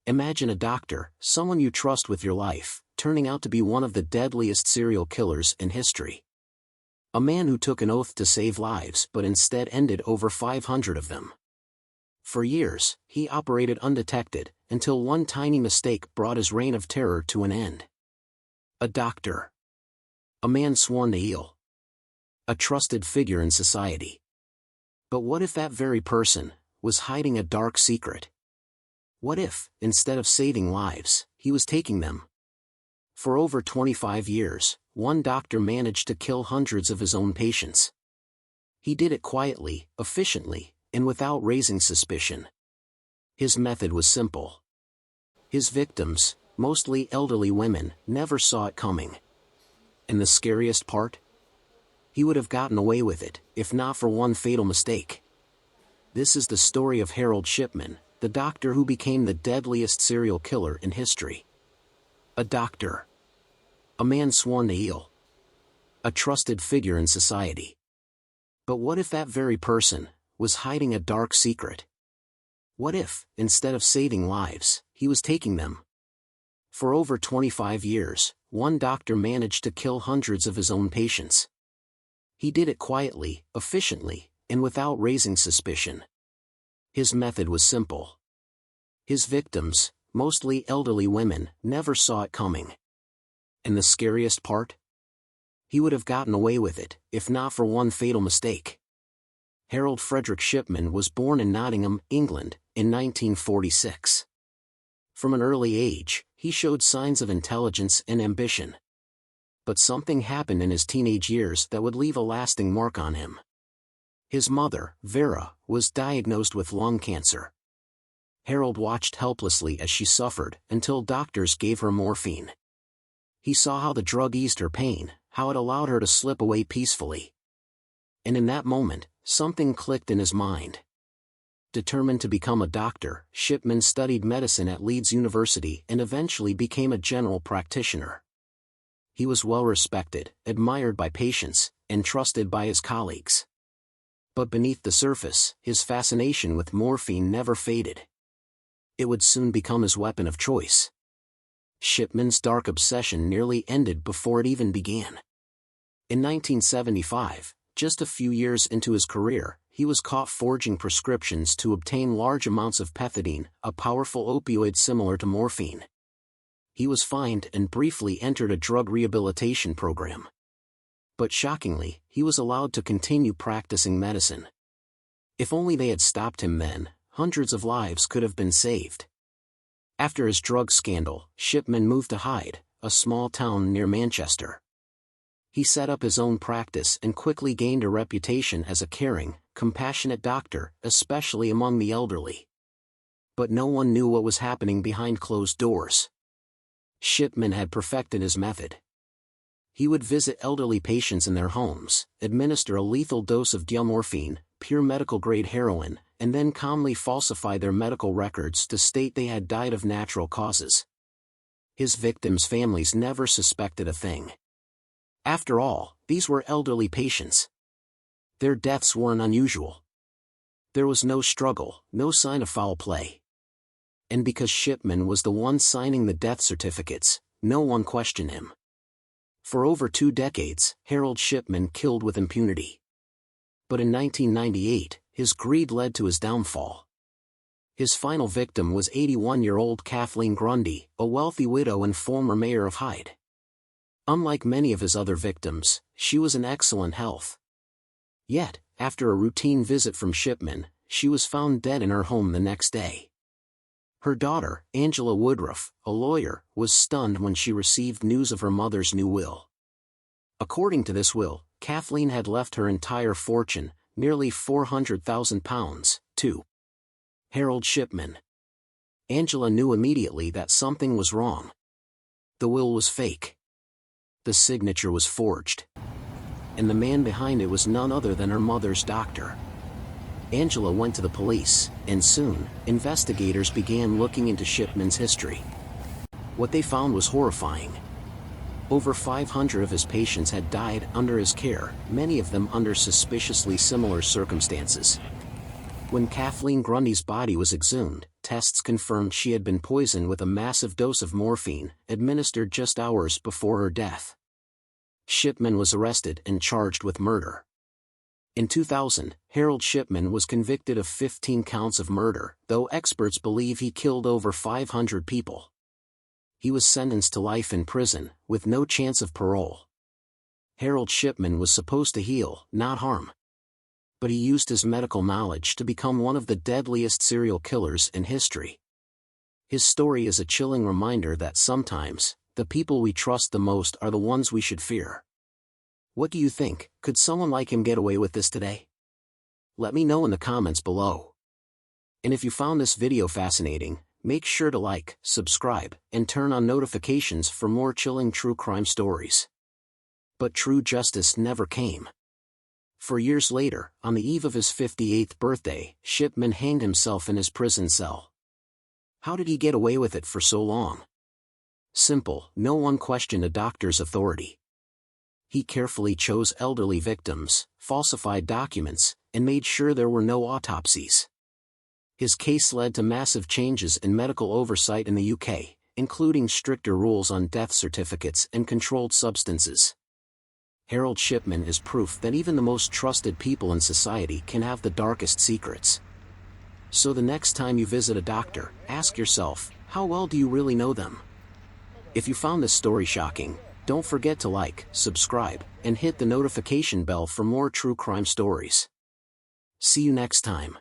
Imagine a doctor, someone you trust with your life, turning out to be one of the deadliest serial killers in history. A man who took an oath to save lives but instead ended over 500 of them. For years, he operated undetected, until one tiny mistake brought his reign of terror to an end. A doctor. A man sworn to heal. A trusted figure in society. But what if that very person was hiding a dark secret? What if, instead of saving lives, he was taking them? For over 25 years, one doctor managed to kill hundreds of his own patients. He did it quietly, efficiently, and without raising suspicion. His method was simple. His victims, mostly elderly women, never saw it coming. And the scariest part? He would have gotten away with it, if not for one fatal mistake. This is the story of Harold Shipman, the doctor who became the deadliest serial killer in history. A doctor. A man sworn to heal. A trusted figure in society. But what if that very person was hiding a dark secret? What if, instead of saving lives, he was taking them? For over 25 years, one doctor managed to kill hundreds of his own patients. He did it quietly, efficiently, and without raising suspicion. His method was simple. His victims, mostly elderly women, never saw it coming. And the scariest part? He would have gotten away with it, if not for one fatal mistake. Harold Frederick Shipman was born in Nottingham, England, in 1946. From an early age, he showed signs of intelligence and ambition. But something happened in his teenage years that would leave a lasting mark on him. His mother, Vera, was diagnosed with lung cancer. Harold watched helplessly as she suffered until doctors gave her morphine. He saw how the drug eased her pain, how it allowed her to slip away peacefully. And in that moment, something clicked in his mind. Determined to become a doctor, Shipman studied medicine at Leeds University and eventually became a general practitioner. He was well respected, admired by patients, and trusted by his colleagues. But beneath the surface, his fascination with morphine never faded. It would soon become his weapon of choice. Shipman's dark obsession nearly ended before it even began. In 1975, just a few years into his career, he was caught forging prescriptions to obtain large amounts of pethidine, a powerful opioid similar to morphine. He was fined and briefly entered a drug rehabilitation program. But shockingly, he was allowed to continue practicing medicine. If only they had stopped him then, hundreds of lives could have been saved. After his drug scandal, Shipman moved to Hyde, a small town near Manchester. He set up his own practice and quickly gained a reputation as a caring, compassionate doctor, especially among the elderly. But no one knew what was happening behind closed doors. Shipman had perfected his method. He would visit elderly patients in their homes, administer a lethal dose of morphine, pure medical-grade heroin, and then calmly falsify their medical records to state they had died of natural causes. His victims' families never suspected a thing. After all, these were elderly patients. Their deaths weren't unusual. There was no struggle, no sign of foul play. And because Shipman was the one signing the death certificates, no one questioned him. For over 2 decades, Harold Shipman killed with impunity. But in 1998, his greed led to his downfall. His final victim was 81-year-old Kathleen Grundy, a wealthy widow and former mayor of Hyde. Unlike many of his other victims, she was in excellent health. Yet, after a routine visit from Shipman, she was found dead in her home the next day. Her daughter, Angela Woodruff, a lawyer, was stunned when she received news of her mother's new will. According to this will, Kathleen had left her entire fortune, nearly £400,000, to Harold Shipman. Angela knew immediately that something was wrong. The will was fake. The signature was forged. And the man behind it was none other than her mother's doctor. Angela went to the police, and soon, investigators began looking into Shipman's history. What they found was horrifying. Over 500 of his patients had died under his care, many of them under suspiciously similar circumstances. When Kathleen Grundy's body was exhumed, tests confirmed she had been poisoned with a massive dose of morphine, administered just hours before her death. Shipman was arrested and charged with murder. In 2000, Harold Shipman was convicted of 15 counts of murder, though experts believe he killed over 500 people. He was sentenced to life in prison, with no chance of parole. Harold Shipman was supposed to heal, not harm. But he used his medical knowledge to become one of the deadliest serial killers in history. His story is a chilling reminder that sometimes, the people we trust the most are the ones we should fear. What do you think? Could someone like him get away with this today? Let me know in the comments below. And if you found this video fascinating, make sure to like, subscribe, and turn on notifications for more chilling true crime stories. But true justice never came. For years later, on the eve of his 58th birthday, Shipman hanged himself in his prison cell. How did he get away with it for so long? Simple, no one questioned a doctor's authority. He carefully chose elderly victims, falsified documents, and made sure there were no autopsies. His case led to massive changes in medical oversight in the UK, including stricter rules on death certificates and controlled substances. Harold Shipman is proof that even the most trusted people in society can have the darkest secrets. So the next time you visit a doctor, ask yourself, how well do you really know them? If you found this story shocking, don't forget to like, subscribe, and hit the notification bell for more true crime stories. See you next time.